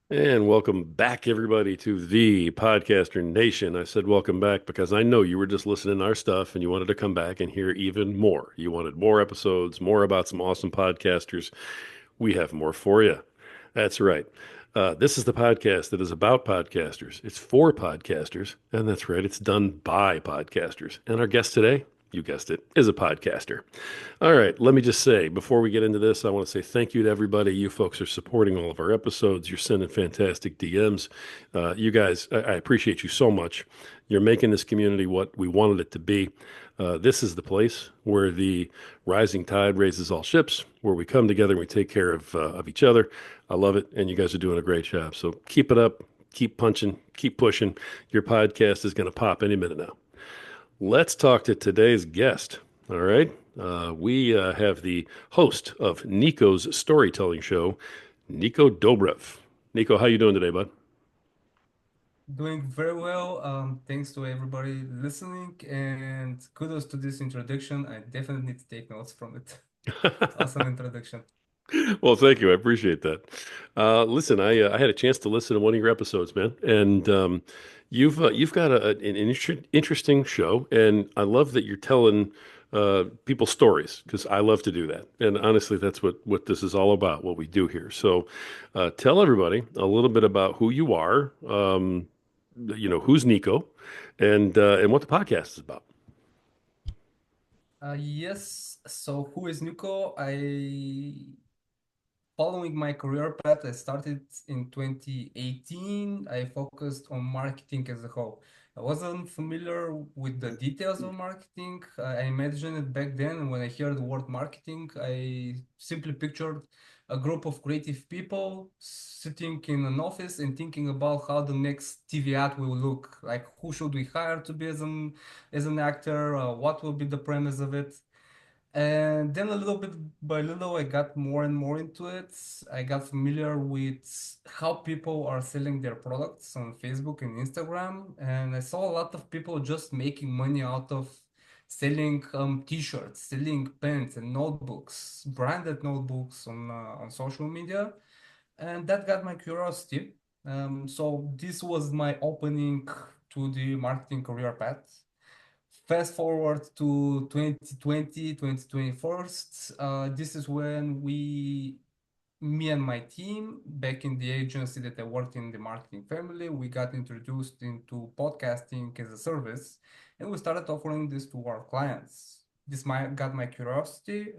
And welcome back, everybody, to the Podcaster Nation. I said welcome back because I know you were just listening to our stuff and you wanted to come back and hear even more. You wanted more episodes, more about some awesome podcasters. We have more for you. That's right. This is the podcast that is about podcasters. It's for podcasters. And that's right, it's done by podcasters. And our guest today, you guessed it, is a podcaster. All right, let me just say before we get into this, I want to say thank you to everybody. You folks are supporting all of our episodes. You're sending fantastic DMs. You guys, I appreciate you so much. You're making this community what we wanted it to be. This is the place where the rising tide raises all ships, where we come together and we take care of each other. I love it, and you guys are doing a great job. So keep it up, keep punching, keep pushing. Your podcast is going to pop any minute now. Let's talk to today's guest. All right. We have the host of Nico's storytelling show, Nico Dobrev. Nico, how you doing today, bud? Doing very well. Thanks to everybody listening, and kudos to this introduction. I definitely need to take notes from it. Awesome introduction. Well, thank you. I appreciate that. Listen, I had a chance to listen to one of your episodes, man, and you've got an interesting show, and I love that you're telling people stories because I love to do that. And honestly, that's what this is all about, what we do here. So, tell everybody a little bit about who you are. Who's Nico, and what the podcast is about. Yes. So who is Nico? Following my career path, I started in 2018. I focused on marketing as a whole. I wasn't familiar with the details of marketing. I imagined it back then, and when I heard the word marketing, I simply pictured a group of creative people sitting in an office and thinking about how the next TV ad will look. Like, who should we hire to be as an actor? What will be the premise of it? And then a little bit by little, I got more and more into it. I got familiar with how people are selling their products on Facebook and Instagram. And I saw a lot of people just making money out of selling t-shirts, selling pens and notebooks, branded notebooks on social media. And that got my curiosity. So this was my opening to the marketing career path. Fast forward to 2020, 2021. This is when me and my team, back in the agency that I worked in the marketing family, we got introduced into podcasting as a service, and we started offering this to our clients. Got my curiosity.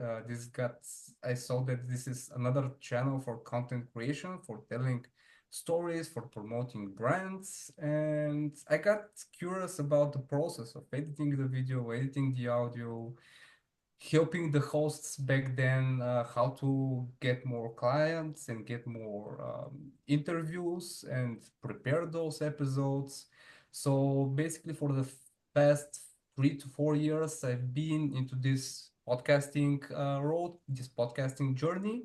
I saw that this is another channel for content creation, for telling stories, for promoting brands, and I got curious about the process of editing the video, editing the audio, helping the hosts back then how to get more clients and get more interviews and prepare those episodes. So basically, for the past 3 to 4 years, I've been into this podcasting road, this podcasting journey.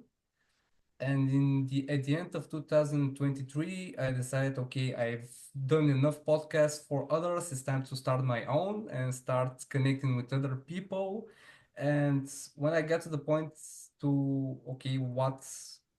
And at the end of 2023, I decided, okay, I've done enough podcasts for others. It's time to start my own and start connecting with other people. And when I got to the point to, okay, what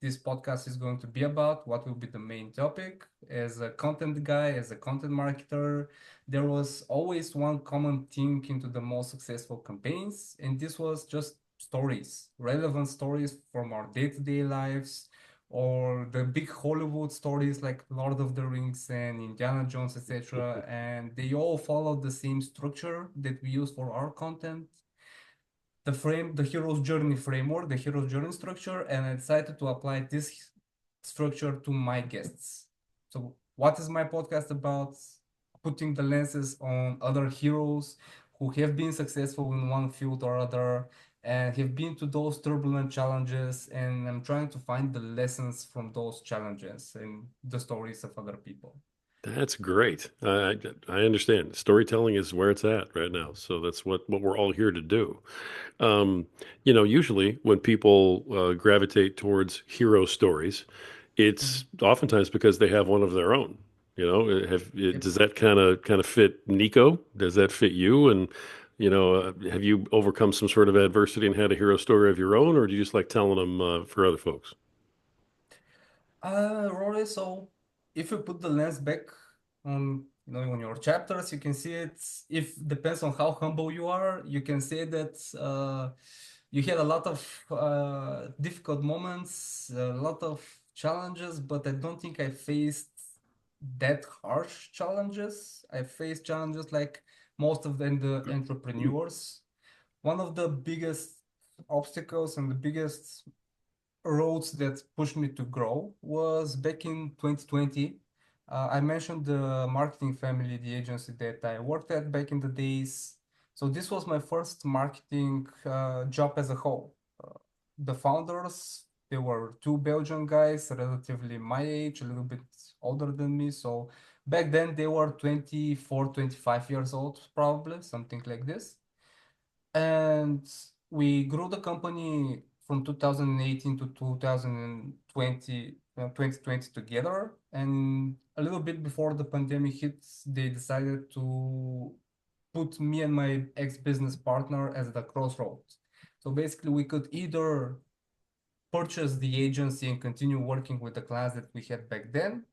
this podcast is going to be about, what will be the main topic, as a content guy, as a content marketer, there was always one common thing into the most successful campaigns, and this was just stories, relevant stories from our day-to-day lives, or the big Hollywood stories like Lord of the Rings and Indiana Jones, etc. And they all follow the same structure that we use for our content, the hero's journey framework, the hero's journey structure, and I decided to apply this structure to my guests. So, what is my podcast about? Putting the lenses on other heroes who have been successful in one field or other and have been to those turbulent challenges, and I'm trying to find the lessons from those challenges and the stories of other people. That's great. I understand. Storytelling is where it's at right now. So that's what we're all here to do. Usually when people gravitate towards hero stories, it's Mhm. oftentimes because they have one of their own. Yep. Does that kind of fit Nico? Does that fit you? And have you overcome some sort of adversity and had a hero story of your own, or do you just like telling them for other folks? Rory, so if you put the lens back on, on your chapters, you can see it. If depends on how humble you are, you can say that you had a lot of difficult moments, a lot of challenges, but I don't think I faced that harsh challenges. I faced challenges like most of the entrepreneurs. One of the biggest obstacles and the biggest roads that pushed me to grow was back in 2020. I mentioned the marketing family, the agency that I worked at back in the days. So this was my first marketing job as a whole. The founders, they were two Belgian guys, relatively my age, a little bit older than me. So back then they were 24, 25 years old, probably, something like this. And we grew the company from 2018 to 2020, 2020 together. And a little bit before the pandemic hit, they decided to put me and my ex-business partner as the crossroads. So basically, we could either purchase the agency and continue working with the clients that we had back then,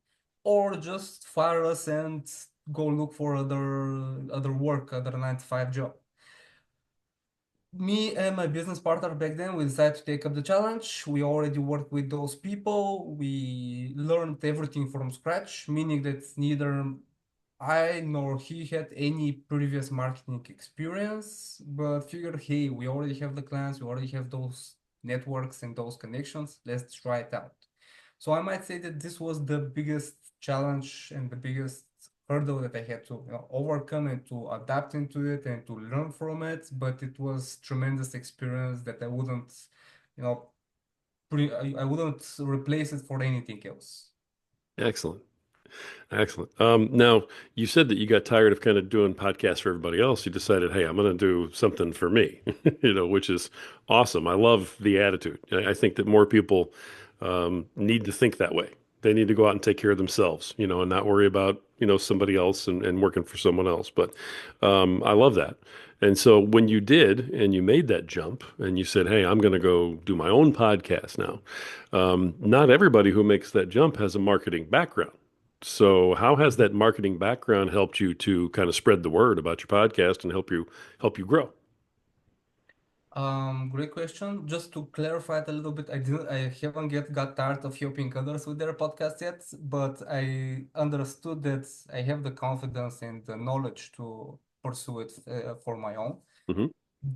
or just fire us and go look for other work, other 9 to 5 job. Me and my business partner back then, we decided to take up the challenge. We already worked with those people. We learned everything from scratch, meaning that neither I nor he had any previous marketing experience, but figured, hey, we already have the clients, we already have those networks and those connections. Let's try it out. So I might say that this was the biggest challenge and the biggest hurdle that I had to, overcome and to adapt into it and to learn from it. But it was tremendous experience that I wouldn't, you know, I wouldn't replace it for anything else. Excellent. Excellent. Now, you said that you got tired of kind of doing podcasts for everybody else. You decided, hey, I'm going to do something for me, which is awesome. I love the attitude. I think that more people need to think that way. They need to go out and take care of themselves, and not worry about, somebody else and working for someone else. But I love that. And so when you did and you made that jump and you said, hey, I'm going to go do my own podcast now, not everybody who makes that jump has a marketing background. So how has that marketing background helped you to kind of spread the word about your podcast and help you grow? Great question. Just to clarify it a little bit, I haven't yet got tired of helping others with their podcast yet, but I understood that I have the confidence and the knowledge to pursue it for my own. Hmm.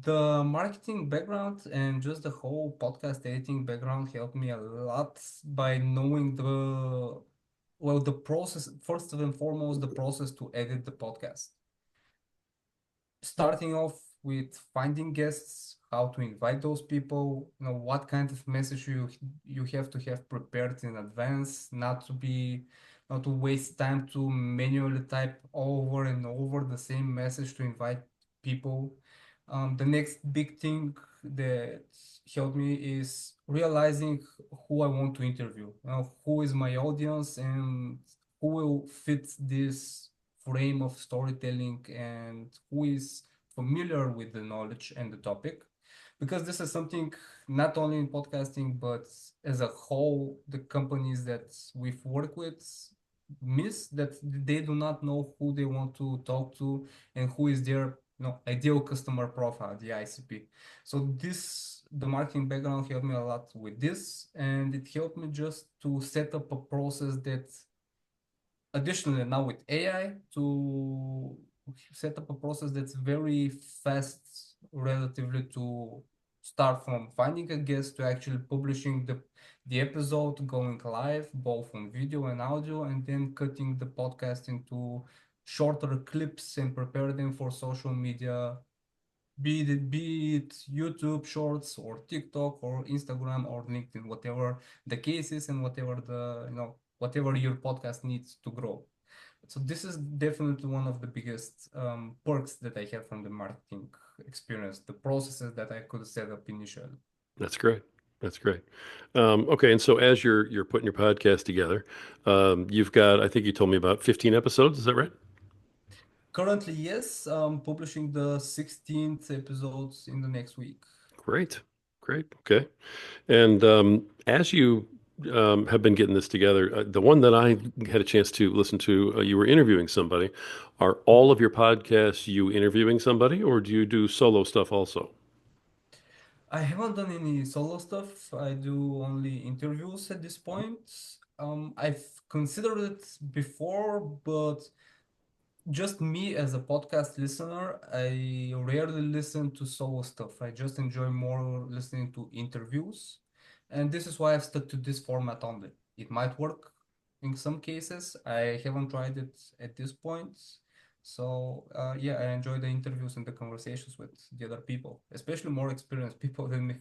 The marketing background and just the whole podcast editing background helped me a lot by knowing the process, first and foremost, the process to edit the podcast, starting off with finding guests, how to invite those people, what kind of message you have to have prepared in advance, not to waste time to manually type over and over the same message to invite people. The next big thing that helped me is realizing who I want to interview, who is my audience and who will fit this frame of storytelling and who is familiar with the knowledge and the topic, because this is something not only in podcasting but as a whole the companies that we've worked with miss, that they do not know who they want to talk to and who is their ideal customer profile, the ICP. So the marketing background helped me a lot with this, and it helped me just to set up a process that additionally now with AI to set up a process that's very fast relatively to start from finding a guest to actually publishing the episode, going live both on video and audio, and then cutting the podcast into shorter clips and prepare them for social media, be it YouTube Shorts or TikTok or Instagram or LinkedIn, whatever the case is and whatever whatever your podcast needs to grow. So this is definitely one of the biggest perks that I had from the marketing experience, the processes that I could set up initially. That's great. That's great. Okay, and so as you're putting your podcast together, you've got, I think you told me about 15 episodes. Is that right? Currently, yes, publishing the 16th episodes in the next week. Great. Great. Okay. And as you have been getting this together, the one that I had a chance to listen to, you were interviewing somebody. Are all of your podcasts you interviewing somebody, or do you do solo stuff also? I haven't done any solo stuff. I do only interviews at this point. I've considered it before, but just me as a podcast listener, I rarely listen to solo stuff. I just enjoy more listening to interviews. And this is why I've stuck to this format only. It might work in some cases. I haven't tried it at this point. So, yeah, I enjoy the interviews and the conversations with the other people, especially more experienced people than me.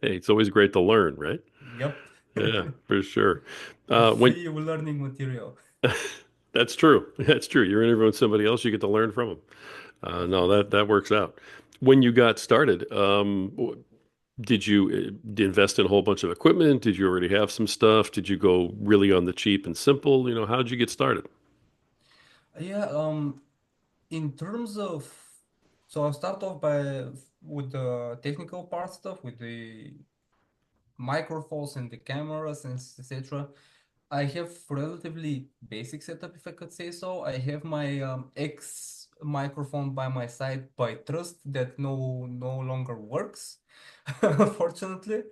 It's always great to learn, right? Yep. Yeah, for sure. When Free learning material, That's true. That's true. You're interviewing somebody else, you get to learn from them. of No, course. that works out. When you got started, did you invest in a whole bunch of equipment? Did you already have some stuff? Did you go really on the cheap and simple? How did you get started? Yeah, in terms of, so I'll start off by with the technical part stuff, with the microphones and the cameras and etc. I have relatively basic setup, if I could say so. I have my X microphone by my side by trust that no longer works, unfortunately.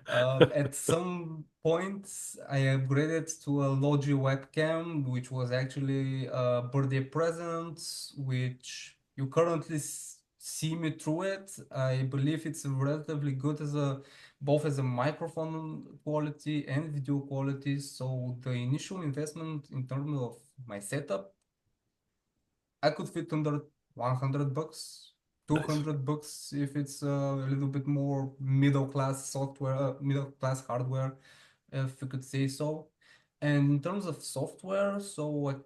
At some points, I upgraded to a Logi webcam, which was actually a birthday present, which you currently see me through it. I believe it's relatively good as a both as a microphone quality and video quality. So the initial investment in terms of my setup, I could fit under 100 bucks, Nice. 200 bucks if it's a little bit more middle class software, middle class hardware, if you could say so. And in terms of software, so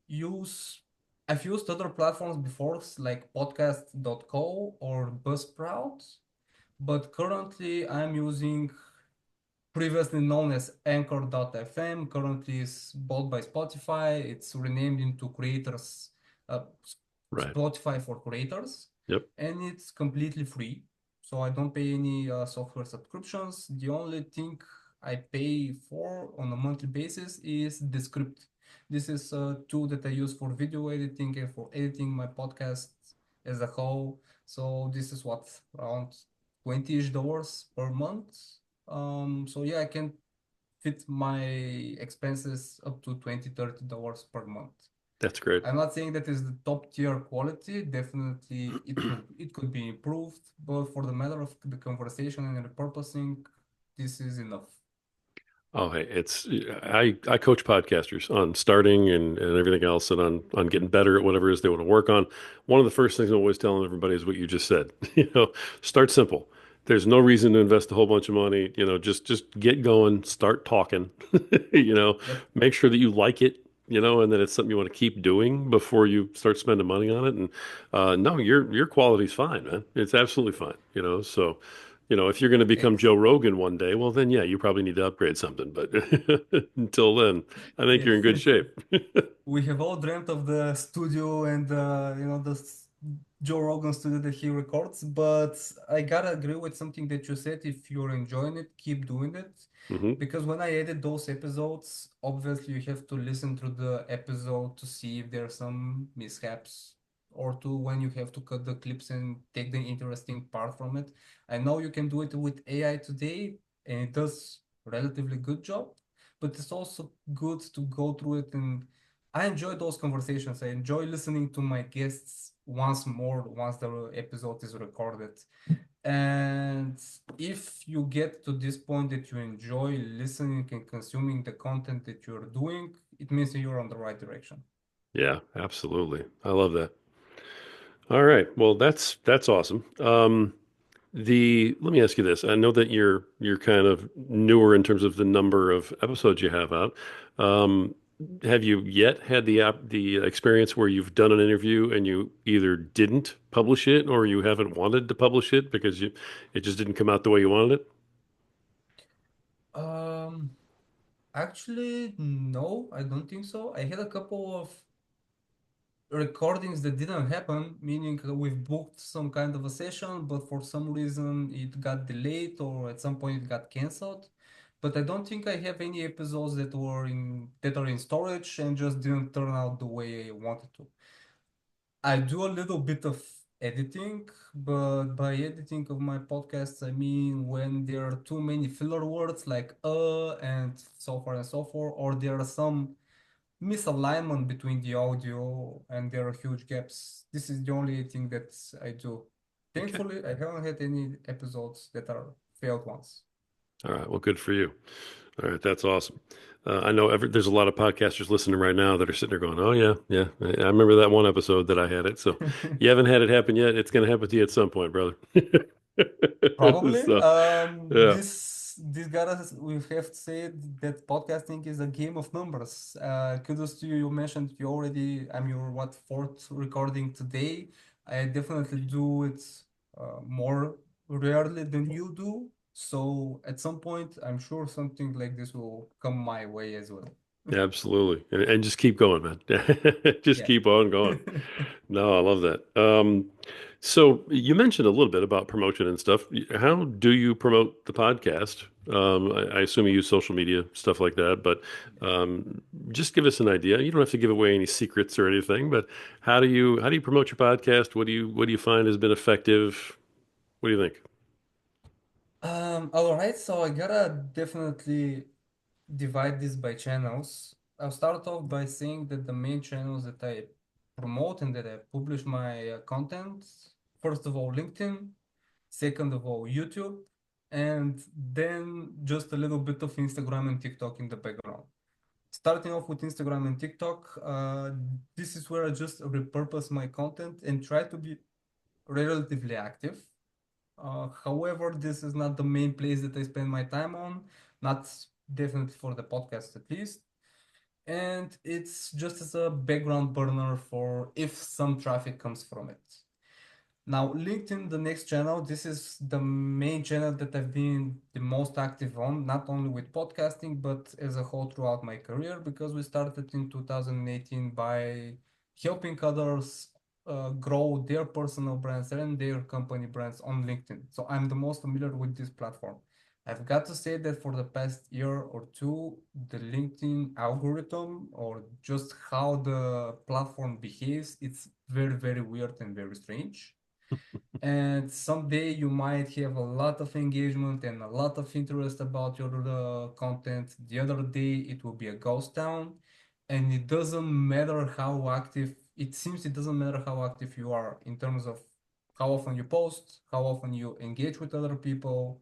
use I've used other platforms before, like podcast.co or Buzzsprout, but currently I'm using previously known as Anchor.fm, currently is bought by Spotify. It's renamed into uh, Right. Spotify for Creators, Yep. and it's completely free. So I don't pay any software subscriptions. The only thing I pay for on a monthly basis is the script. This is a tool that I use for video editing and for editing my podcast as a whole. So this is what, around $20-ish per month. So yeah, I can fit my expenses up to $20-30 per month. That's great. I'm not saying that is the top tier quality. Definitely it could be improved, but for the matter of the conversation and the purposing, this is enough. Oh, hey, I coach podcasters on starting and everything else and on getting better at whatever it is they want to work on. One of the first things I'm always telling everybody is what you just said. Start simple. There's no reason to invest a whole bunch of money. Just get going, start talking. You know, Yep. make sure that you like it. And that it's something you want to keep doing before you start spending money on it. And no, your quality's fine, man. It's absolutely fine. So. If you're going to become Ex Joe Rogan one day, well, then yeah, you probably need to upgrade something. But until then, I think yeah. you're in good shape. We have all dreamt of the studio and Joe Rogan studio that he records, but I gotta agree with something that you said. If you're enjoying it, keep doing it. Hmm. Because when I edit those episodes, obviously you have to listen through the episode to see if there are some mishaps, or to when you have to cut the clips and take the interesting part from it. I know you can do it with AI today, and it does relatively good job, but it's also good to go through it. And I enjoy those conversations. I enjoy listening to my guests once more once the episode is recorded. And if you get to this point that you enjoy listening and consuming the content that you're doing, it means that you're on the right direction. Yeah, absolutely. I love that. All right. Well, that's awesome. Let me ask you this. I know that you're kind of newer in terms of the number of episodes you have out. Um, have you yet had the experience where you've done an interview and you either didn't publish it or you haven't wanted to publish it because it just didn't come out the way you wanted it? Um, Actually, no, I don't think so. I had a couple of recordings that didn't happen, meaning we've booked some kind of a session, but for some reason it got delayed or at some point it got canceled. but I don't think I have any episodes that are in storage and just didn't turn out the way I wanted to. I do a little bit of editing, but by editing of my podcasts, I mean when there are too many filler words like and so far and so forth, or there are some misalignment between the audio and there are huge gaps. This is the only thing that I do. Okay. Thankfully, I haven't had any episodes that are failed ones. All right. Well, good for you. All right. That's awesome. I know there's a lot of podcasters listening right now that are sitting there going, "Oh yeah, yeah. I remember that one episode that I had it." So you haven't had it happen yet. It's going to happen to you at some point, brother. Probably. So, yeah, This guys we have said that podcasting is a game of numbers. Kudos to you. You mentioned you already. I'm your what fourth recording today. I definitely do it more rarely than you do. So at some point, I'm sure something like this will come my way as well. absolutely. And just keep going, man. Just Yeah. keep on going. No, I love that. So you mentioned a little bit about promotion and stuff. How do you promote the podcast? I assume you use social media, stuff like that, but just give us an idea. You don't have to give away any secrets or anything, but how do you promote your podcast? What do you find has been effective? What do you think? All right, so I gotta definitely divide this by channels. I'll start off by saying that the main channels that I promote and that I publish my content, first of all, LinkedIn, second of all, YouTube, and then just a little bit of Instagram and TikTok in the background. Starting off with Instagram and TikTok, this is where I just repurpose my content and try to be relatively active. However, this is not the main place that I spend my time on, not definitely for the podcast at least. And it's just as a background burner for if some traffic comes from it. Now, LinkedIn, the next channel, this is the main channel that I've been the most active on, not only with podcasting, but as a whole throughout my career, because we started in 2018 by helping others grow their personal brands and their company brands on LinkedIn. So I'm the most familiar with this platform. I've got to say that for the past year or two, the LinkedIn algorithm or just how the platform behaves, it's very, very weird and very strange. And someday you might have a lot of engagement and a lot of interest about your content. The other day it will be a ghost town, and it doesn't matter how active, it seems it doesn't matter how active you are in terms of how often you post, how often you engage with other people.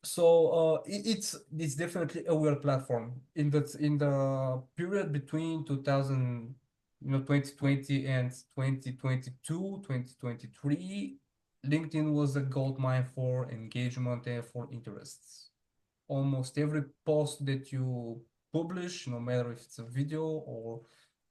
So it's definitely a weird platform in the period between 2000, 2020 and 2022, 2023. LinkedIn was a gold mine for engagement and for interests. Almost every post that you publish, no matter if it's a video or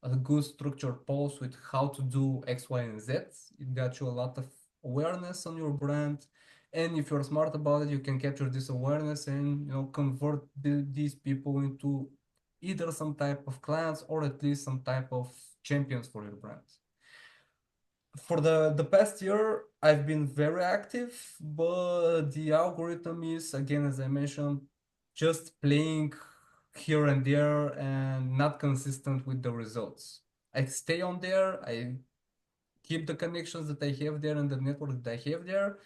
a good structured post with how to do X, Y, and Z, it got you a lot of awareness on your brand. And if you're smart about it, you can capture this awareness and convert these people into either some type of clients or at least some type of champions for your brand. For the past year, I've been very active, but the algorithm is, again, as I mentioned, just playing here and there and not consistent with the results. I stay on there, I keep the connections that I have there and the network that I have there,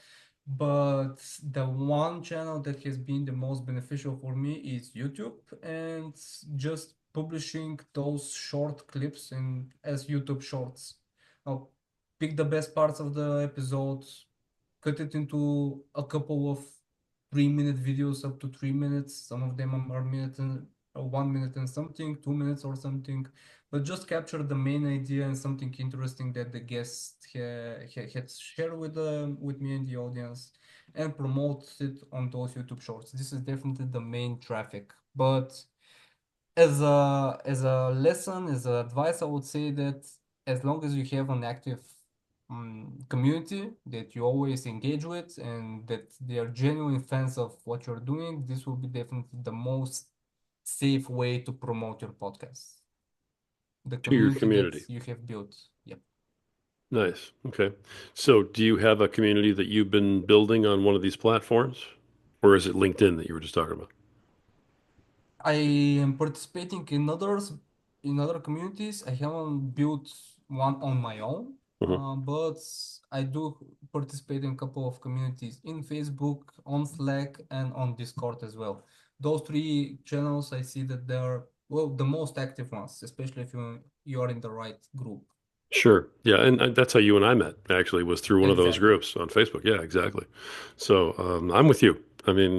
but the one channel that has been the most beneficial for me is YouTube and just publishing those short clips in as YouTube shorts. I'll pick the best parts of the episode, cut it into a couple of 3 minute videos up to 3 minutes. Some of them are minute and 1 minute and something, 2 minutes or something, but just capture the main idea and something interesting that the guest had shared with me and the audience and promote it on those YouTube shorts. This is definitely the main traffic. But as a lesson, as an advice, I would say that as long as you have an active community that you always engage with and that they are genuine fans of what you're doing, this will be definitely the most safe way to promote your podcast. The To your community that community. you have built. Yep. Nice. Okay. So do you have a community that you've been building on one of these platforms? Or is it LinkedIn that you were just talking about? I am participating in other communities. I haven't built one on my own, Mhm. but I do participate in a couple of communities in Facebook, on Slack, and on Discord as well. Those three channels, I see that they're well the most active ones, especially if you are in the right group. Sure. Yeah, and that's how you and I met, actually, was through one of those Exactly. groups on Facebook. Yeah, exactly. So I'm with you. I mean,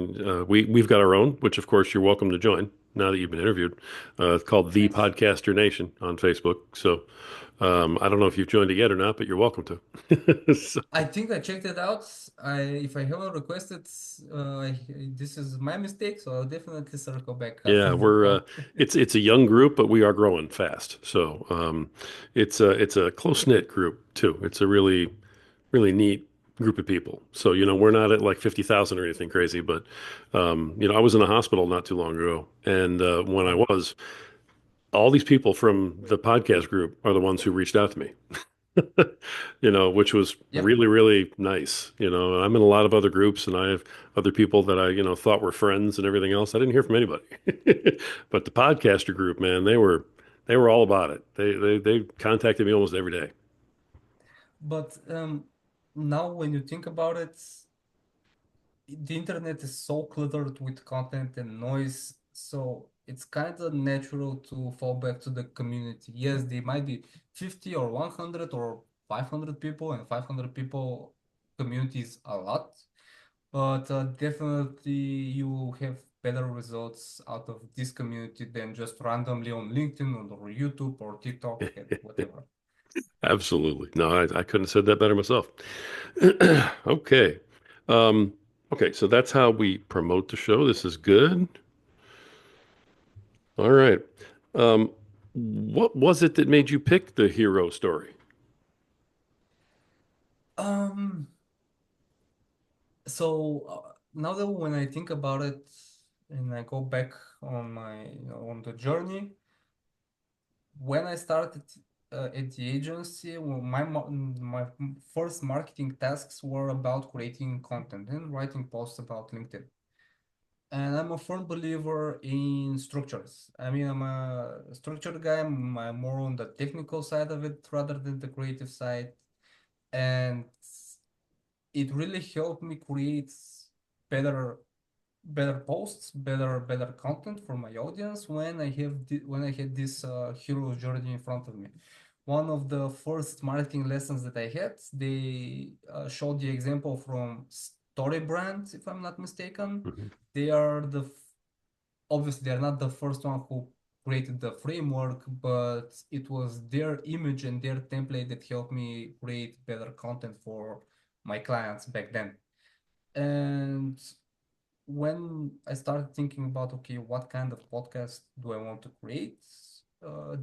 we've got our own, which of course you're welcome to join now that you've been interviewed. It's called The Nice. Podcaster Nation on Facebook. So I don't know if you've joined it yet or not, but you're welcome to. So, I think I checked it out. If I haven't requested, this is my mistake, so I'll definitely circle back after yeah, the we're call. it's a young group, but we are growing fast. So it's a close knit group too. It's a really neat group of people. So, we're not at like 50,000 or anything crazy, but, I was in a hospital not too long ago. And when I Oh, was, all these people from the podcast group are the ones who reached out to me, which was yep. really, really nice. I'm in a lot of other groups and I have other people that I, thought were friends and everything else. I didn't hear from anybody. But the podcaster group, man, they were all about it. They contacted me almost every day. But now when you think about it, the internet is so cluttered with content and noise, so it's kind of natural to fall back to the community. Yes, there might be 50 or 100 or 500 people, and 500 people community is a lot, but definitely you have better results out of this community than just randomly on LinkedIn or YouTube or TikTok and whatever. Absolutely. No, I couldn't have said that better myself. Okay. Um, okay, so that's how we promote the show. This is good. All right. Um, what was it that made you pick the hero story? Um, so now that when I think about it and I go back on on the journey, when I started at the agency, well, my first marketing tasks were about creating content and writing posts about LinkedIn. And I'm a firm believer in structures. I mean, I'm a structured guy. I'm more on the technical side of it rather than the creative side. And it really helped me create better better posts, better content for my audience when when I had this hero journey in front of me. One of the first marketing lessons that I had, they showed the example from Story Brand, if I'm not mistaken. Mhm. They are obviously they're not the first one who created the framework, but it was their image and their template that helped me create better content for my clients back then. And when I started thinking about, okay, what kind of podcast do I want to create?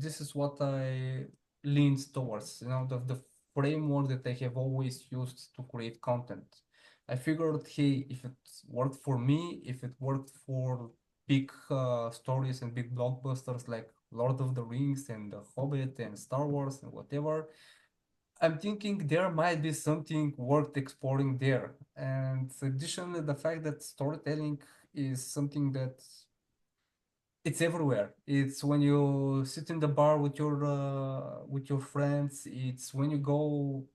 This is what I leaned towards, the framework that I have always used to create content. I figured, hey, if it worked for me, if it worked for big stories and big blockbusters like Lord of the Rings and The Hobbit and Star Wars and whatever, I'm thinking there might be something worth exploring there. And additionally, the fact that storytelling is something that it's everywhere. It's when you sit in the bar with your friends. It's when you go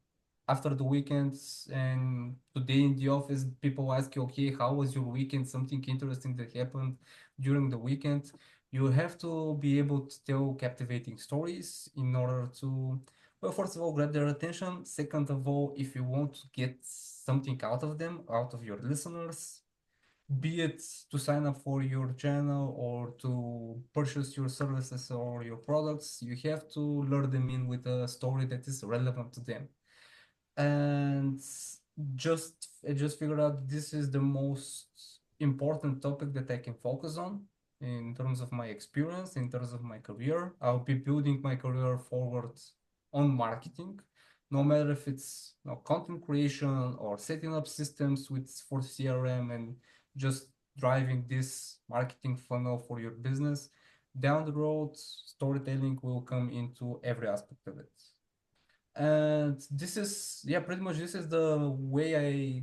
after the weekends and today in the office, people ask you, okay, how was your weekend? Something interesting that happened during the weekend. You have to be able to tell captivating stories in order to, well, first of all, grab their attention. Second of all, if you want to get something out of them, out of your listeners, be it to sign up for your channel or to purchase your services or your products, you have to lure them in with a story that is relevant to them. And I just figured out this is the most important topic that I can focus on in terms of my experience, in terms of my career. I'll be building my career forward on marketing, no matter if it's content creation or setting up systems with for CRM and just driving this marketing funnel for your business. Down the road, storytelling will come into every aspect of it. And this is, yeah, pretty much this is the way I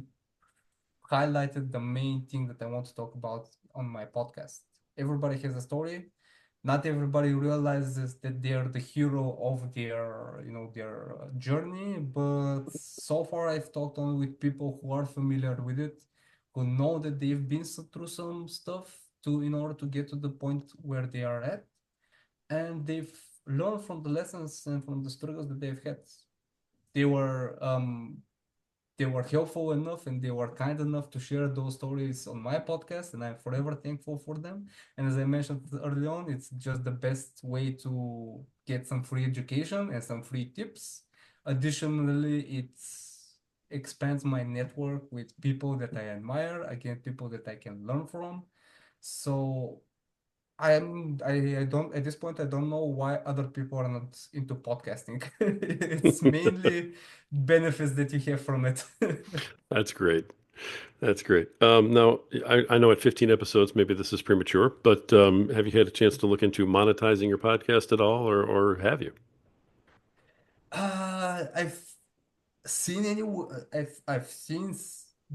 highlighted the main thing that I want to talk about on my podcast. Everybody has a story. Not everybody realizes that they're the hero of their journey, but so far I've talked only with people who are familiar with it, who know that they've been through some stuff to in order to get to the point where they are at, and they've learned from the lessons and from the struggles that they've had. They were they were helpful enough and they were kind enough to share those stories on my podcast, and I'm forever thankful for them. And as I mentioned early on, it's just the best way to get some free education and some free tips. Additionally, it expands my network with people that I admire, again, people that I can learn from. So I don't at this point I don't know why other people are not into podcasting. It's mainly benefits that you have from it. That's great. That's great. Now, I know at 15 episodes, maybe this is premature, but have you had a chance to look into monetizing your podcast at all, or have you? I've seen I've seen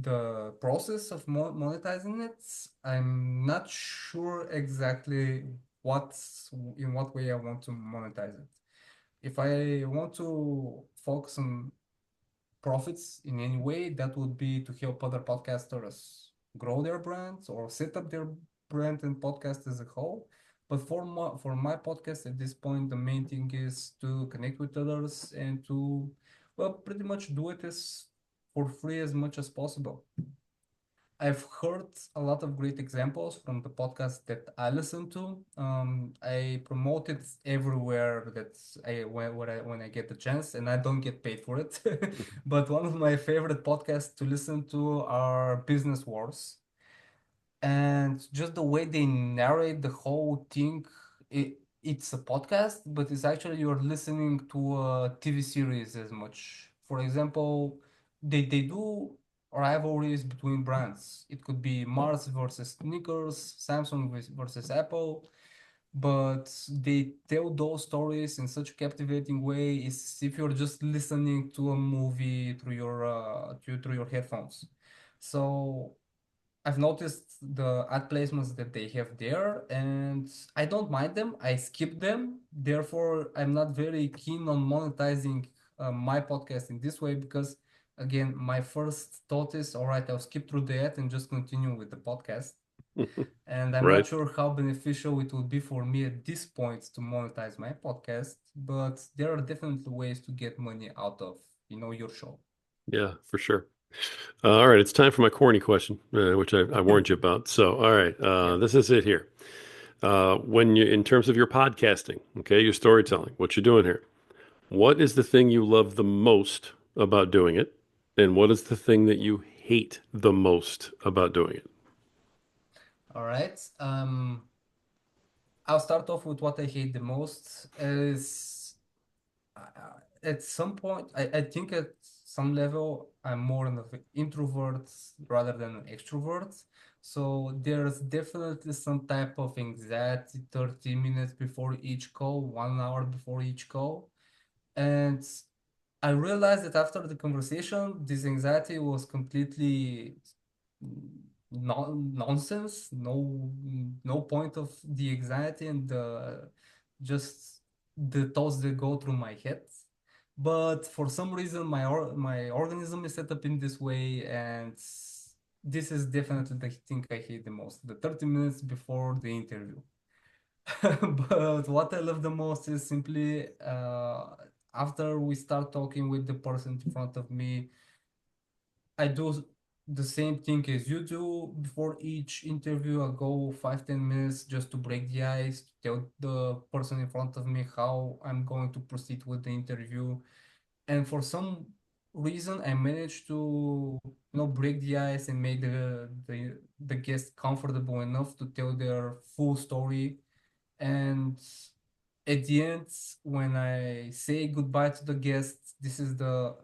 the process of monetizing it. I'm not sure exactly in what way I want to monetize it. If I want to focus on profits in any way, that would be to help other podcasters grow their brands or set up their brand and podcast as a whole. But for my podcast at this point, the main thing is to connect with others and to, well, pretty much do it as for free as much as possible. I've heard a lot of great examples from the podcast that I listen to. I promote it everywhere that when I get the chance, and I don't get paid for it. But one of my favorite podcasts to listen to are Business Wars, and just the way they narrate the whole thing, it's a podcast, but it's actually you're listening to a TV series as much. For example, they do rivalries between brands. It could be Mars versus Snickers, Samsung versus Apple, but they tell those stories in such a captivating way. It's if you're just listening to a movie through through your headphones. So I've noticed the ad placements that they have there, and I don't mind them. I skip them. Therefore, I'm not very keen on monetizing my podcast in this way because, again, my first thought is, all right, I'll skip through the ad and just continue with the podcast. And I'm not Right? sure how beneficial it would be for me at this point to monetize my podcast, but there are definitely ways to get money out of, your show. Yeah, for sure. All right, it's time for my corny question, which I warned you about. So, all right, Yeah. this is it here. When you, in terms of your podcasting, okay, your storytelling, what you're doing here, what is the thing you love the most about doing it, and what is the thing that you hate the most about doing it? All right. I'll start off with what I hate the most is at some point, I think at some level, I'm more of an introvert rather than an extrovert. So there's definitely some type of anxiety 30 minutes before each call, 1 hour before each call. And I realized that after the conversation, this anxiety was completely nonsense. No point of the anxiety and just the thoughts that go through my head. But for some reason, my organism is set up in this way, and this is definitely the thing I hate the most. The 30 minutes before the interview. But what I love the most is simply after we start talking with the person in front of me, I do the same thing as you do. Before each interview, I'll go 5-10 minutes just to break the ice, to tell the person in front of me how I'm going to proceed with the interview. And for some reason, I managed to break the ice and make the guest comfortable enough to tell their full story. And at the end, when I say goodbye to the guests, this is the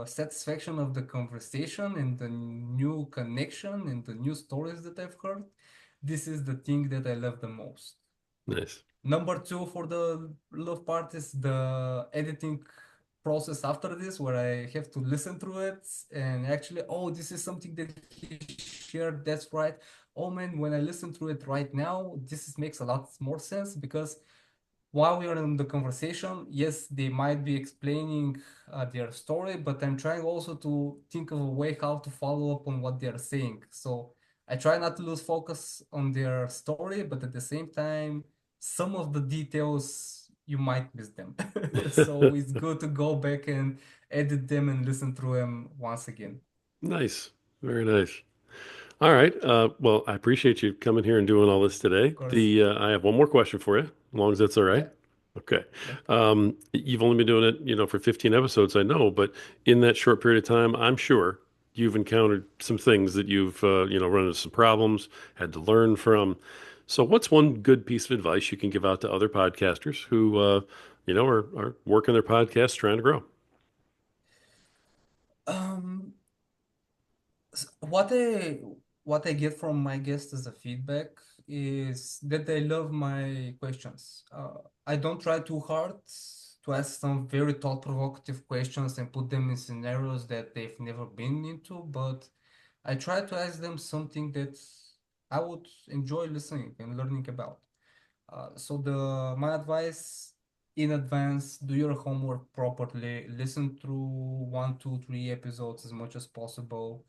satisfaction of the conversation and the new connection and the new stories that I've heard. This is the thing that I love the most. Nice. Number two for the love part is the editing process after this, where I have to listen through it and actually, oh, this is something that he shared. That's right. oh man, when I listen to it right now, makes a lot more sense because while we are in the conversation, yes, they might be explaining their story, but I'm trying also to think of a way how to follow up on what they are saying. So I try not to lose focus on their story, but at the same time, some of the details you might miss them. So it's good to go back and edit them and listen through them once again. Nice. Very nice. All right. Well, I appreciate you coming here and doing all this Of today. course. I have one more question for you, as long as that's all right. Yeah, Okay. yeah. You've only been doing it, for 15 episodes, I know, but in that short period of time, I'm sure you've encountered some things that you've, run into some problems, had to learn from. So, what's one good piece of advice you can give out to other podcasters who, are working their podcasts trying to grow? Um, what I get from my guests as a feedback is that they love my questions. I don't try too hard to ask some very thought-provocative questions and put them in scenarios that they've never been into, but I try to ask them something that I would enjoy listening and learning about. So the my advice in advance, do your homework properly, listen through 1, 2, 3 episodes as much as possible,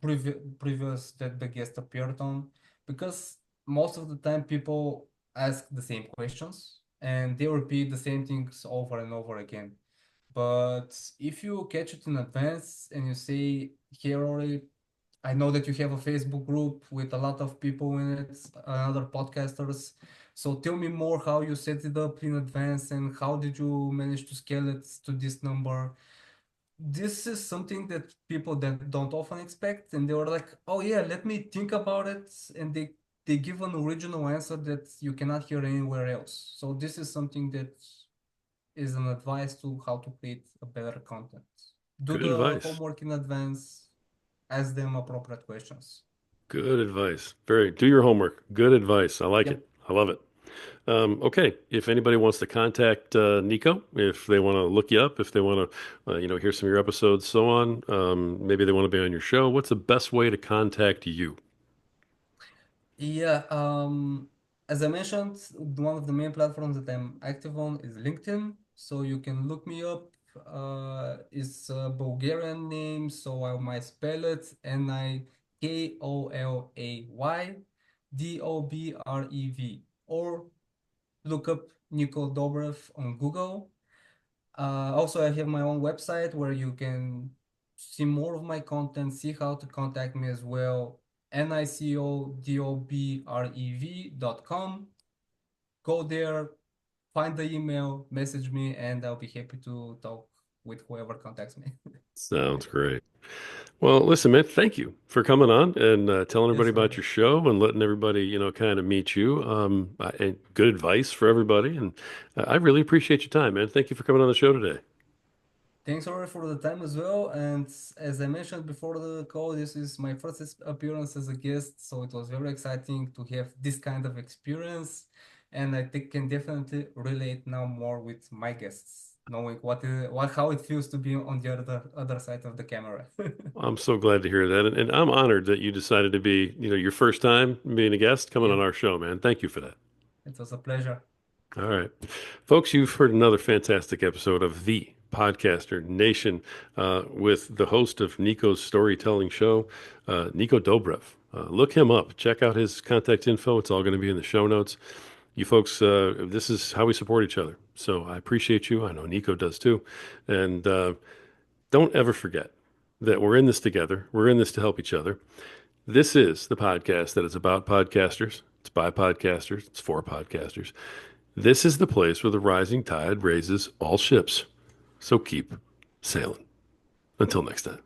previous that the guest appeared on, because most of the time people ask the same questions and they repeat the same things over and over again. But if you catch it in advance and you say, here, Rory, I know that you have a Facebook group with a lot of people in it, other podcasters. So tell me more how you set it up in advance and how did you manage to scale it to this number. This is something that people that don't often expect, and they were like, "Oh yeah, let me think about it," and they give an original answer that you cannot hear anywhere else. So this is something that is an advice to how to create a better content. Do Good the advice. homework in advance, ask them appropriate questions. Good advice. Do your homework. Good advice. I like Yep. it. I love it. Okay, if anybody wants to contact Nico, if they want to look you up, if they want to, hear some of your episodes, so on, maybe they want to be on your show, what's the best way to contact you? Yeah, as I mentioned, one of the main platforms that I'm active on is LinkedIn. So you can look me up. It's a Bulgarian name, so I might spell it NikolayDobrev, or look up Nico Dobrev on Google. Also, I have my own website where you can see more of my content, see how to contact me as well. NICODOBREV.com. Go there, find the email, message me, and I'll be happy to talk with whoever contacts me. Sounds great. Well, listen, man, thank you for coming on and telling everybody Yes, about Robert. your show and letting everybody, kind of meet you. And good advice for everybody. And I really appreciate your time, man. Thank you for coming on the show today. Thanks, Robert, for the time as well. And as I mentioned before the call, this is my first appearance as a guest, so it was very exciting to have this kind of experience. And I think can definitely relate now more with my guests, knowing how it feels to be on the other side of the camera. I'm so glad to hear that. And I'm honored that you decided to be, your first time being a guest coming on Yep, our show, man. Thank you for that. it was a pleasure. All right. Folks, you've heard another fantastic episode of The Podcaster Nation with the host of Nico's storytelling show, Nico Dobrev. Look him up. Check out his contact info. It's all going to be in the show notes. You folks, this is how we support each other. So I appreciate you. I know Nico does too. And don't ever forget that we're in this together. We're in this to help each other. This is the podcast that is about podcasters. It's by podcasters. It's for podcasters. This is the place where the rising tide raises all ships. So keep sailing. Until next time.